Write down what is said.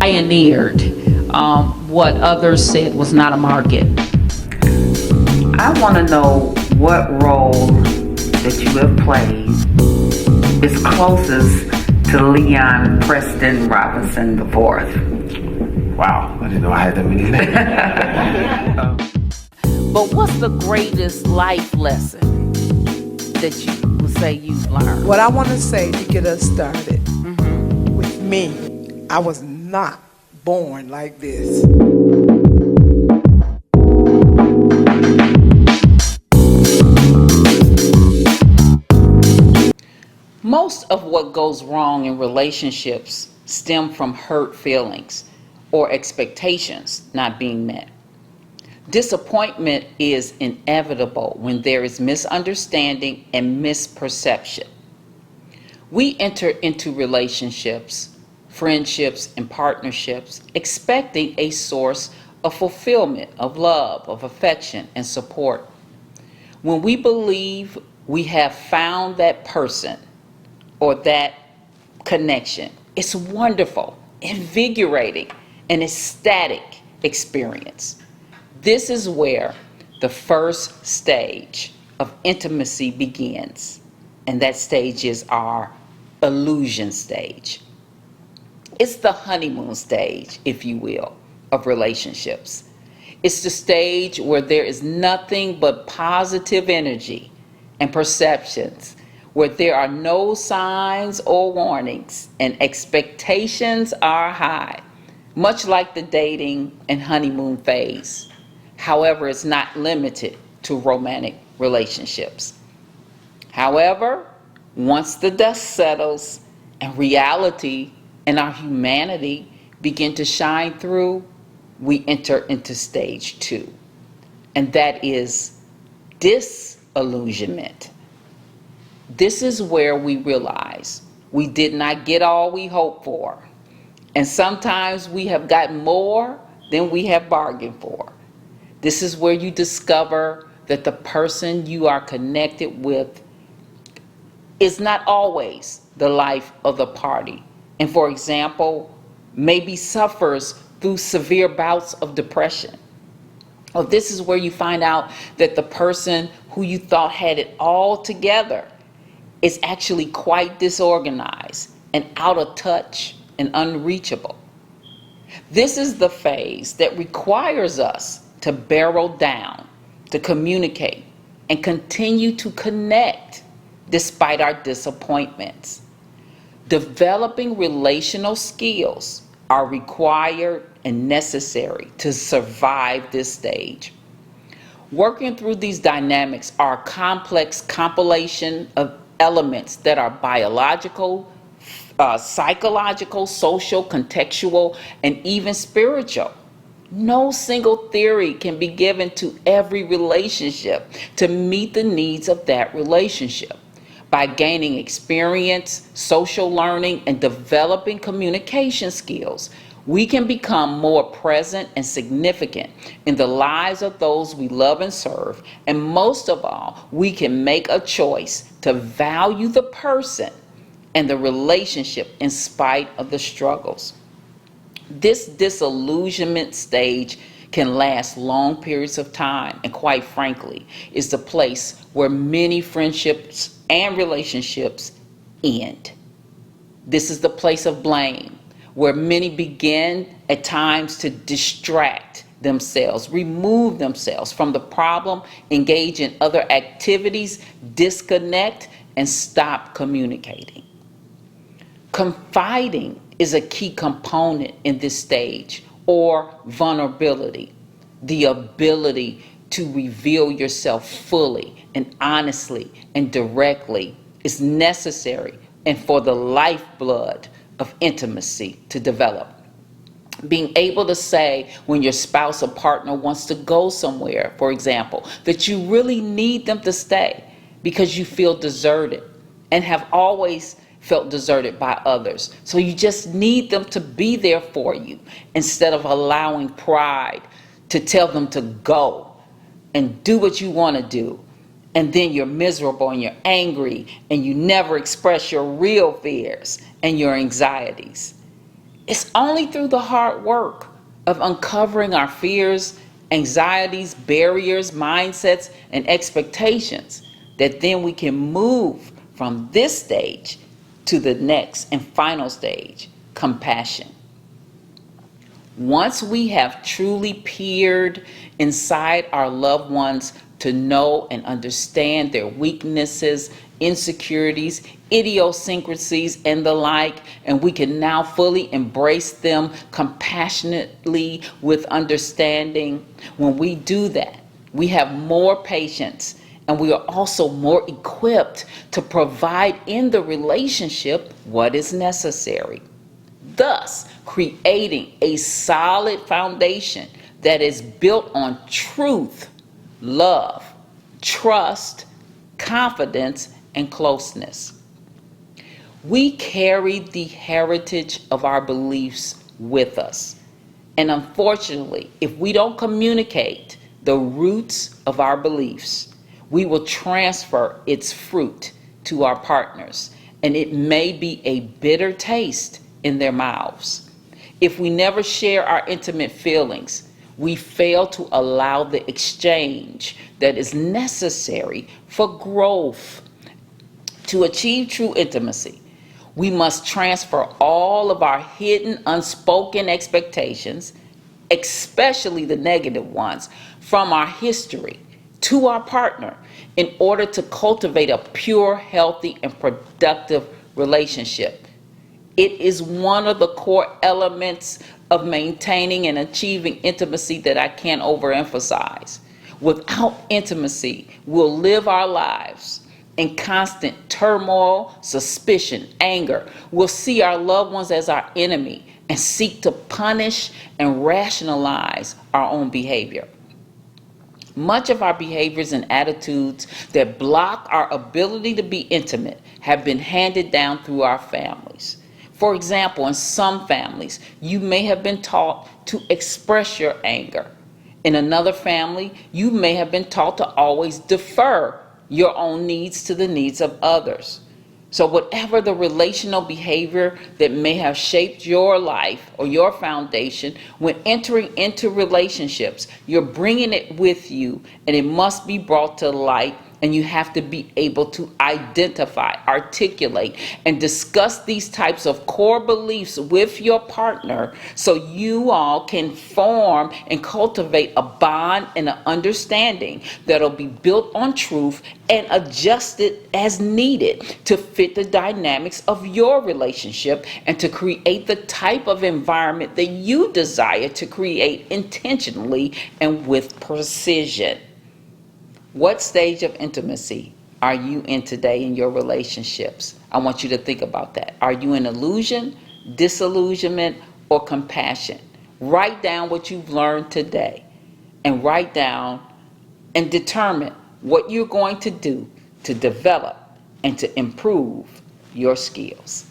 pioneered what others said was not a market. I want to know what role that you have played is closest to Leon Preston Robinson IV. Wow, I didn't know I had that many names. But what's the greatest life lesson that you would say you've learned? What I want to say to get us started with me, I was not born like this. Most of what goes wrong in relationships stem from hurt feelings or expectations not being met. Disappointment is inevitable when there is misunderstanding and misperception. We enter into relationships, friendships, and partnerships expecting a source of fulfillment, of love, of affection, and support. When we believe we have found that person or that connection, it's wonderful, invigorating, an ecstatic experience. This is where the first stage of intimacy begins, and that stage is our illusion stage. It's the honeymoon stage, if you will, of relationships. It's the stage where there is nothing but positive energy and perceptions, where there are no signs or warnings and expectations are high, much like the dating and honeymoon phase. However, it's not limited to romantic relationships. However, once the dust settles and reality and our humanity begin to shine through, we enter into stage 2, and that is disillusionment. This is where we realize we did not get all we hoped for, and sometimes we have gotten more than we have bargained for. This is where you discover that the person you are connected with is not always the life of the party, and for example, maybe suffers through severe bouts of depression. Or this is where you find out that the person who you thought had it all together is actually quite disorganized and out of touch and unreachable. This is the phase that requires us to barrel down, to communicate, and continue to connect despite our disappointments. Developing relational skills are required and necessary to survive this stage. Working through these dynamics are a complex compilation of elements that are biological, psychological, social, contextual, and even spiritual. No single theory can be given to every relationship to meet the needs of that relationship. By gaining experience, social learning, and developing communication skills, we can become more present and significant in the lives of those we love and serve. And most of all, we can make a choice to value the person and the relationship in spite of the struggles. This disillusionment stage can last long periods of time, and quite frankly, is the place where many friendships and relationships end. This is the place of blame, where many begin at times to distract themselves, remove themselves from the problem, engage in other activities, disconnect, and stop communicating. Confiding is a key component in this stage, or vulnerability, the ability to reveal yourself fully and honestly and directly is necessary and for the lifeblood of intimacy to develop. Being able to say when your spouse or partner wants to go somewhere, for example, that you really need them to stay because you feel deserted and have always felt deserted by others. So you just need them to be there for you instead of allowing pride to tell them to go and do what you want to do. And then you're miserable and you're angry and you never express your real fears and your anxieties. It's only through the hard work of uncovering our fears, anxieties, barriers, mindsets, and expectations that then we can move from this stage to the next and final stage, compassion. Once we have truly peered inside our loved ones to know and understand their weaknesses, insecurities, idiosyncrasies, and the like, and we can now fully embrace them compassionately with understanding, when we do that, we have more patience and we are also more equipped to provide in the relationship what is necessary, thus creating a solid foundation that is built on truth, love, trust, confidence, and closeness. We carry the heritage of our beliefs with us. And unfortunately, if we don't communicate the roots of our beliefs, we will transfer its fruit to our partners, and it may be a bitter taste in their mouths. If we never share our intimate feelings, we fail to allow the exchange that is necessary for growth. To achieve true intimacy, we must transfer all of our hidden, unspoken expectations, especially the negative ones, from our history to our partner in order to cultivate a pure, healthy, and productive relationship. It is one of the core elements of maintaining and achieving intimacy that I can't overemphasize. Without intimacy, we'll live our lives in constant turmoil, suspicion, anger. We'll see our loved ones as our enemy and seek to punish and rationalize our own behavior. Much of our behaviors and attitudes that block our ability to be intimate have been handed down through our families. For example, in some families, you may have been taught to express your anger. In another family, you may have been taught to always defer your own needs to the needs of others. So whatever the relational behavior that may have shaped your life or your foundation, when entering into relationships, you're bringing it with you, and it must be brought to light, and you have to be able to identify, articulate, and discuss these types of core beliefs with your partner so you all can form and cultivate a bond and an understanding that'll be built on truth and adjusted as needed to fit the dynamics of your relationship and to create the type of environment that you desire to create intentionally and with precision. What stage of intimacy are you in today in your relationships? I want you to think about that. Are you in illusion, disillusionment, or compassion? Write down what you've learned today and write down and determine what you're going to do to develop and to improve your skills.